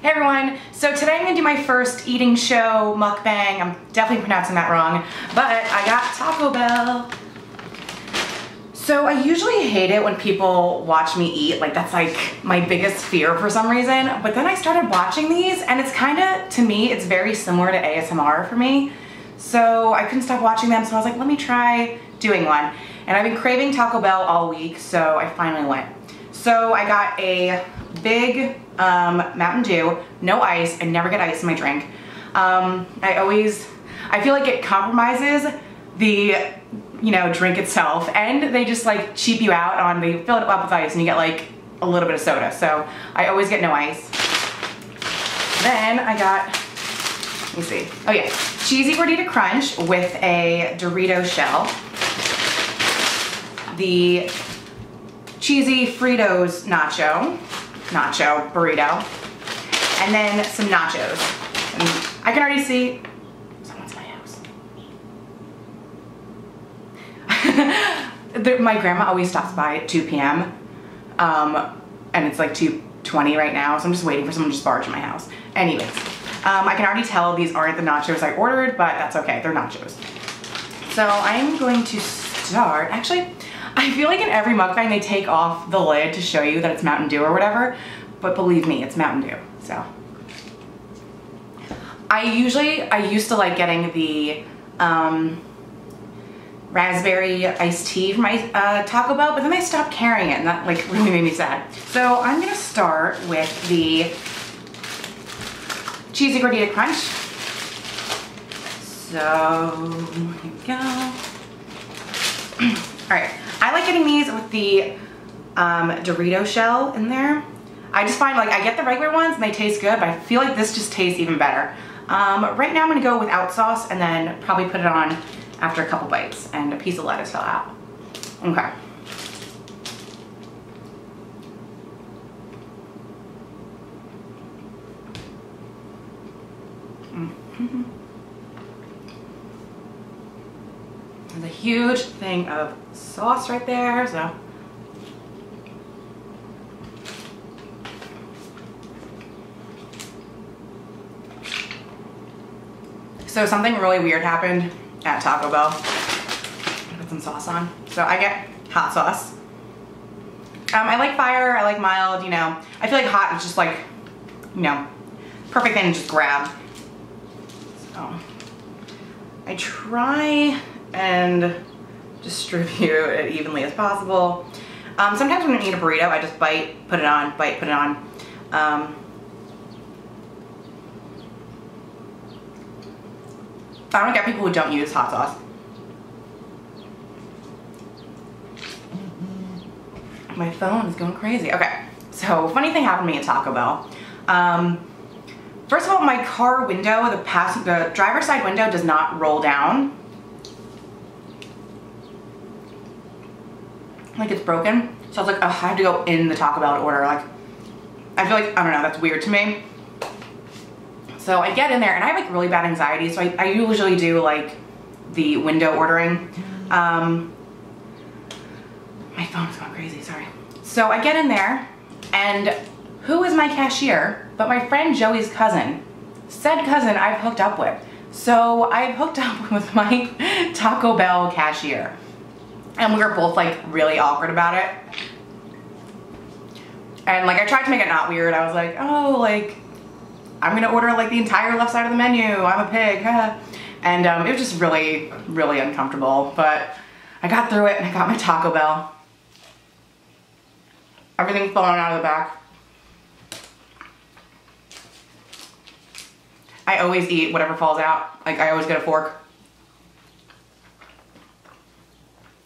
Hey everyone, so today I'm gonna do my first eating show mukbang. I'm definitely pronouncing that wrong, but I got Taco Bell. So I usually hate it when people watch me eat, like that's like my biggest fear for some reason, but then I started watching these and it's kinda, to me, it's very similar to ASMR for me. So I couldn't stop watching them, so I was like, let me try doing one. And I've been craving Taco Bell all week, so I finally went. So I got a big Mountain Dew, no ice. I never get ice in my drink. I feel like it compromises the, drink itself, and they just like cheap you out on, they fill it up with ice and you get like a little bit of soda. So I always get no ice. Then I got, let me see. Oh yeah, cheesy gordita crunch with a Dorito shell. The cheesy Fritos nacho burrito, and then some nachos. And I can already see someone's in my house. My grandma always stops by at 2 p.m. And it's like 2:20 right now, so I'm just waiting for someone to just barge in my house. Anyways, I can already tell these aren't the nachos I ordered, but that's okay, they're nachos. So I'm going to start, actually, I feel like in every mukbang they take off the lid to show you that it's Mountain Dew or whatever, but believe me, it's Mountain Dew, so. I used to like getting the raspberry iced tea from my Taco Bell, but then I stopped carrying it and that like really made me sad. So I'm gonna start with the cheesy gordita crunch. So, here we go. All right. I like getting these with the Dorito shell in there. I just find like I get the regular ones and they taste good, but I feel like this just tastes even better. Right now I'm gonna go without sauce and then probably put it on after a couple bites, and a piece of lettuce fell out. Okay. Mm-hmm. There's a huge thing of sauce right there, so. So something really weird happened at Taco Bell. Put some sauce on. So I get hot sauce. I like fire, I like mild, I feel like hot is just like, perfect thing to just grab. So I try and distribute it evenly as possible. Sometimes when I eat a burrito, I just bite, put it on, bite, put it on. I don't get people who don't use hot sauce. My phone is going crazy. Okay, so funny thing happened to me at Taco Bell. First of all, my car window, the driver's side window does not roll down. Like it's broken. So I was like, oh, I have to go in the Taco Bell to order. Like, I feel like, I don't know, that's weird to me. So I get in there and I have like really bad anxiety. So I usually do like the window ordering. My phone is going crazy, sorry. So I get in there and who is my cashier but my friend Joey's cousin. Said cousin I've hooked up with. So I've hooked up with my Taco Bell cashier. And we were both like really awkward about it. And like I tried to make it not weird. I was like, oh, like I'm gonna order like the entire left side of the menu. I'm a pig. And it was just really, really uncomfortable. But I got through it and I got my Taco Bell. Everything's falling out of the back. I always eat whatever falls out. Like I always get a fork.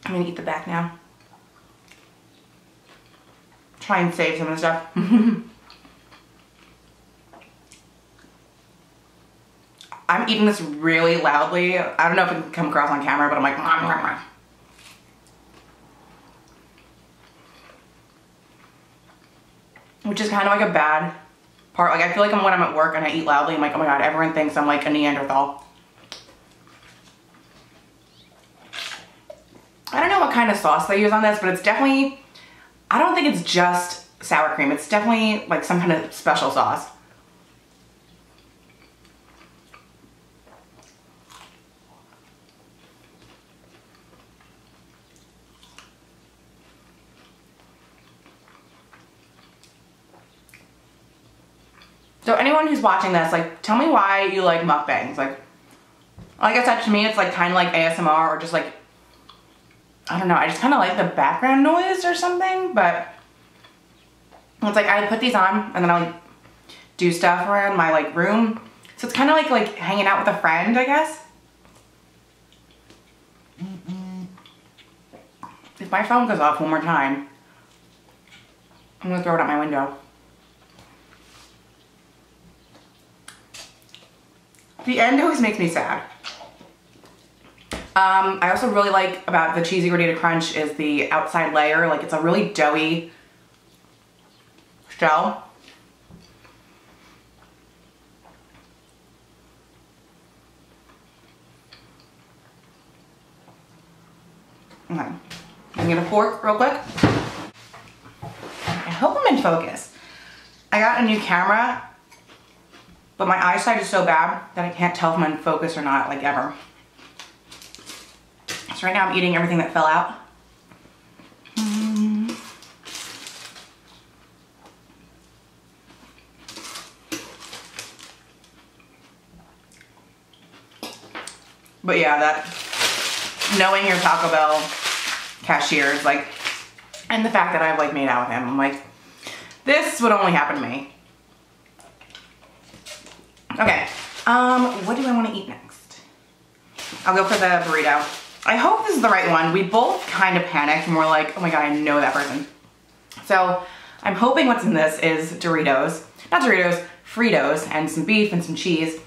I'm gonna eat the back now. Try and save some of the stuff. I'm eating this really loudly. I don't know if it can come across on camera, but I'm like, mwah, mwah, mwah. Which is kind of like a bad part. Like I feel like when I'm at work and I eat loudly, I'm like, oh my God, everyone thinks I'm like a Neanderthal. I don't know what kind of sauce they use on this, but it's definitely, I don't think it's just sour cream. It's definitely like some kind of special sauce. So anyone who's watching this, like, tell me why you like mukbangs. Like I said, to me, it's like kind of like ASMR or just like, I don't know, I just kind of like the background noise or something, but it's like I put these on and then I like do stuff around my like room. So it's kind of like hanging out with a friend, I guess. If my phone goes off one more time, I'm gonna throw it out my window. The end always makes me sad. I also really like about the cheesy gordita crunch is the outside layer. Like, it's a really doughy shell. Okay, I'm gonna fork real quick. I hope I'm in focus. I got a new camera, but my eyesight is so bad that I can't tell if I'm in focus or not, like, ever. So right now I'm eating everything that fell out. But yeah, that knowing your Taco Bell cashier is like, and the fact that I've like made out with him, I'm like, this would only happen to me. Okay, what do I want to eat next? I'll go for the burrito. I hope this is the right one. We both kind of panicked and we're like, oh my god, I know that person. So I'm hoping what's in this is Doritos, not Doritos, Fritos, and some beef and some cheese.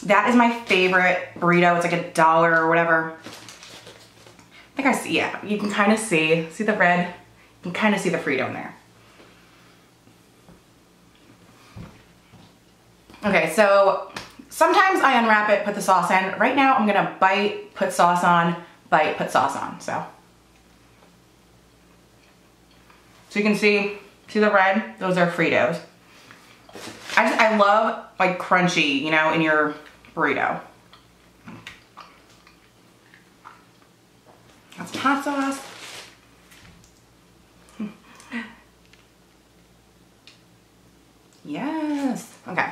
That is my favorite burrito. It's like $1 or whatever. I think I see, yeah, you can kind of see the red? You can kind of see the Frito in there. Okay, so sometimes I unwrap it, put the sauce in. Right now I'm gonna bite, put sauce on, bite, put sauce on, so. So you can see the red? Those are Fritos. I love like crunchy, you know, in your burrito. Got some hot sauce. Yes, okay.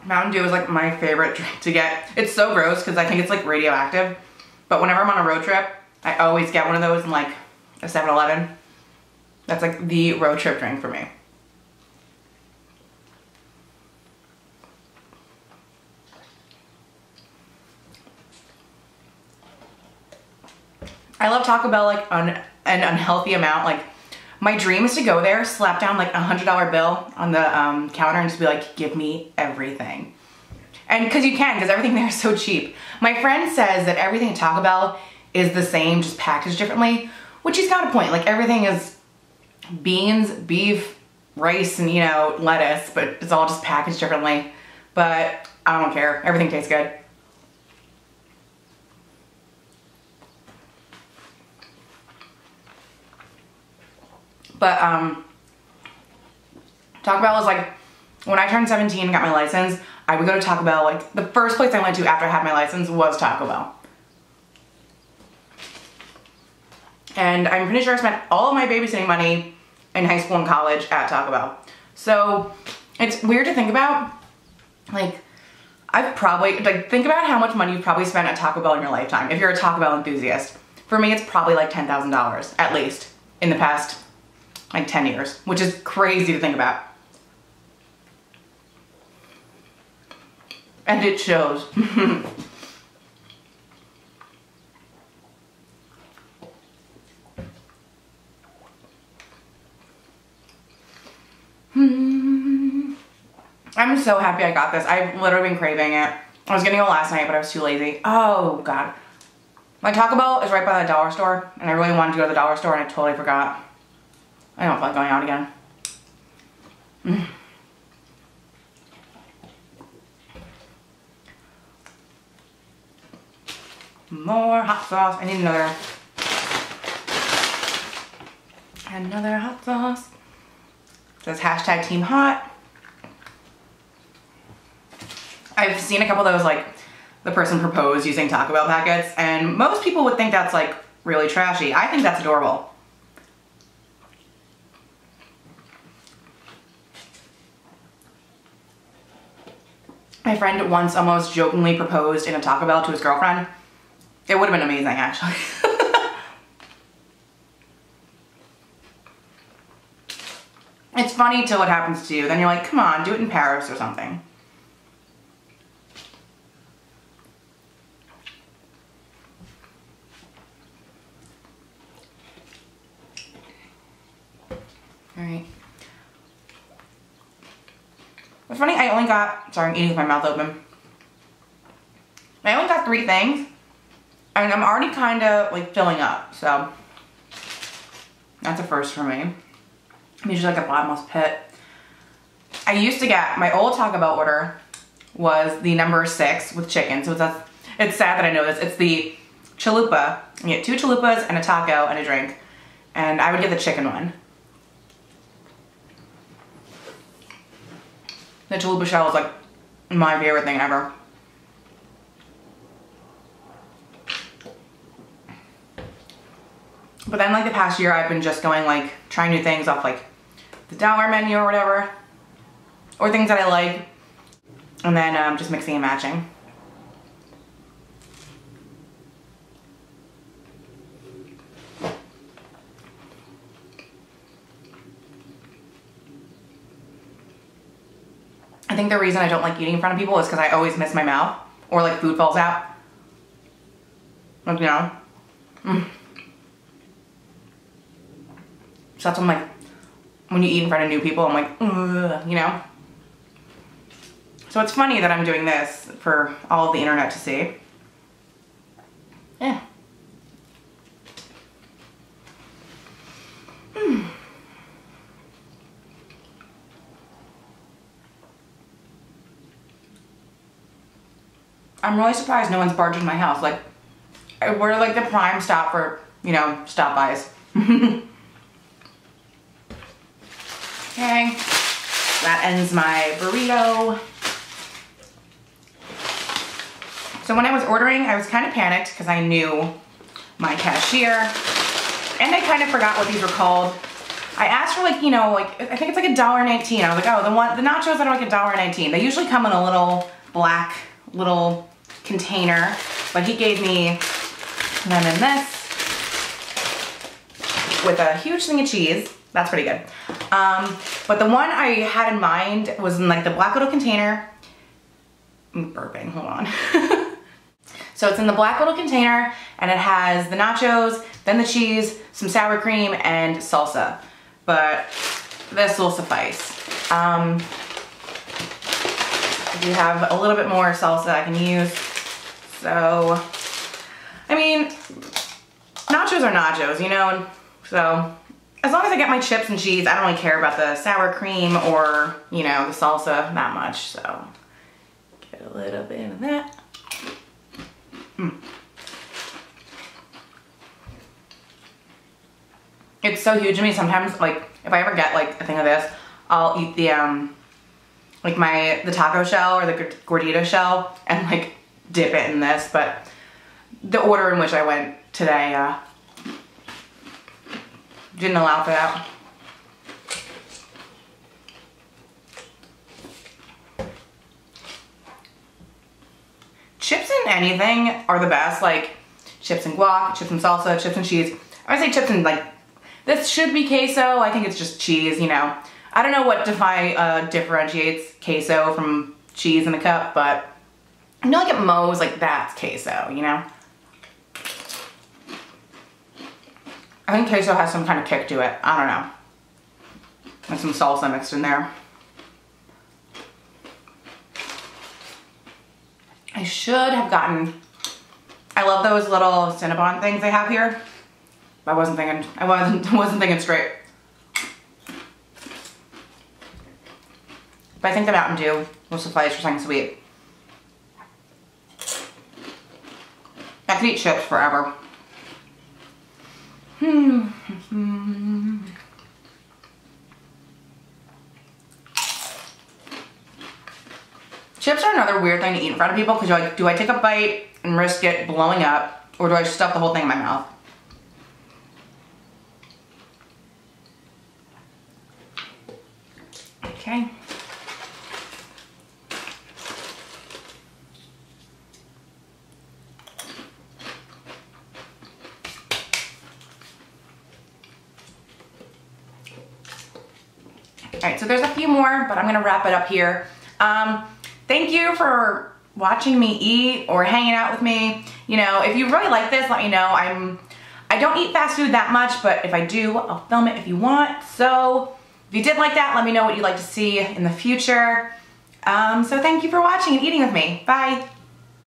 Mountain Dew is like my favorite drink to get. It's so gross because I think it's like radioactive, but whenever I'm on a road trip, I always get one of those in like a 7-Eleven. That's like the road trip drink for me. I love Taco Bell like an unhealthy amount. Like, my dream is to go there, slap down like $100 bill on the counter and just be like, give me everything. And because you can, because everything there is so cheap. My friend says that everything at Taco Bell is the same, just packaged differently, which he's got a point. Like, everything is beans, beef, rice, and, you know, lettuce, but it's all just packaged differently. But I don't care. Everything tastes good. But Taco Bell is like, when I turned 17 and got my license, I would go to Taco Bell. Like, the first place I went to after I had my license was Taco Bell. And I'm pretty sure I spent all of my babysitting money in high school and college at Taco Bell. So it's weird to think about. Like, I've probably, like, think about how much money you've probably spent at Taco Bell in your lifetime if you're a Taco Bell enthusiast. For me, it's probably like $10,000 at least in the past like 10 years, which is crazy to think about. And it shows. I'm so happy I got this. I've literally been craving it. I was gonna go last night, but I was too lazy. Oh God. My Taco Bell is right by the dollar store, and I really wanted to go to the dollar store and I totally forgot. I don't feel like going out again. More hot sauce. I need another hot sauce. It says hashtag Team Hot. I've seen a couple of those, like, the person proposed using Taco Bell packets, and most people would think that's, like, really trashy. I think that's adorable. My friend once almost jokingly proposed in a Taco Bell to his girlfriend. It would have been amazing, actually. It's funny till it happens to you. Then you're like, come on, do it in Paris or something. Alright. It's funny, I only got, sorry, I'm eating with my mouth open. I only got 3 things. And I'm already kind of like filling up, so that's a first for me. I'm usually like a bottomless pit. I used to get, my old Taco Bell order was the number 6 with chicken. So it's sad that I know this. It's the chalupa. You get 2 chalupas and a taco and a drink. And I would get the chicken one. The chalupa shell is like my favorite thing ever. But then like the past year I've been just going like trying new things off like the dollar menu or whatever. Or things that I like. And then just mixing and matching. I think the reason I don't like eating in front of people is because I always miss my mouth. Or like food falls out. Like, you know. So that's when I'm like, when you eat in front of new people, I'm like, ugh, you know? So it's funny that I'm doing this for all of the internet to see. Yeah. I'm really surprised no one's barged in my house. Like, we're like the prime stop for, you know, stop-bys. Okay, that ends my burrito. So when I was ordering, I was kind of panicked because I knew my cashier, and I kind of forgot what these were called. I asked for like, you know, like, I think it's like $1.19. I was like, oh, the nachos are like $1.19. They usually come in a little black little container, but he gave me them in this with a huge thing of cheese. That's pretty good. But the one I had in mind was in like the black little container. I'm burping, hold on. So it's in the black little container and it has the nachos, then the cheese, some sour cream, and salsa. But this will suffice. I do have a little bit more salsa I can use. So, I mean, nachos are nachos, you know? So, as long as I get my chips and cheese, I don't really care about the sour cream or, you know, the salsa that much. So, get a little bit of that. It's so huge to me sometimes, like, if I ever get, like, a thing of this, I'll eat the, like, the taco shell or the gordita shell and, like, dip it in this. But the order in which I went today, didn't allow for that. Chips and anything are the best, like chips and guac, chips and salsa, chips and cheese. I would say chips and like, this should be queso. I think it's just cheese, you know. I don't know what differentiates queso from cheese in a cup, but I know like at Moe's, like that's queso, you know. I think queso has some kind of kick to it. I don't know. Like some salsa mixed in there. I should have gotten, I love those little Cinnabon things they have here. I wasn't thinking straight. But I think the Mountain Dew will suffice for something sweet. I could eat chips forever. Chips are another weird thing to eat in front of people because you're like, do I take a bite and risk it blowing up, or do I stuff the whole thing in my mouth? Okay. All right, so there's a few more, but I'm gonna wrap it up here. Thank you for watching me eat or hanging out with me. You know, if you really like this, let me know. I don't eat fast food that much, but if I do, I'll film it if you want. So if you did like that, let me know what you'd like to see in the future. So thank you for watching and eating with me. Bye.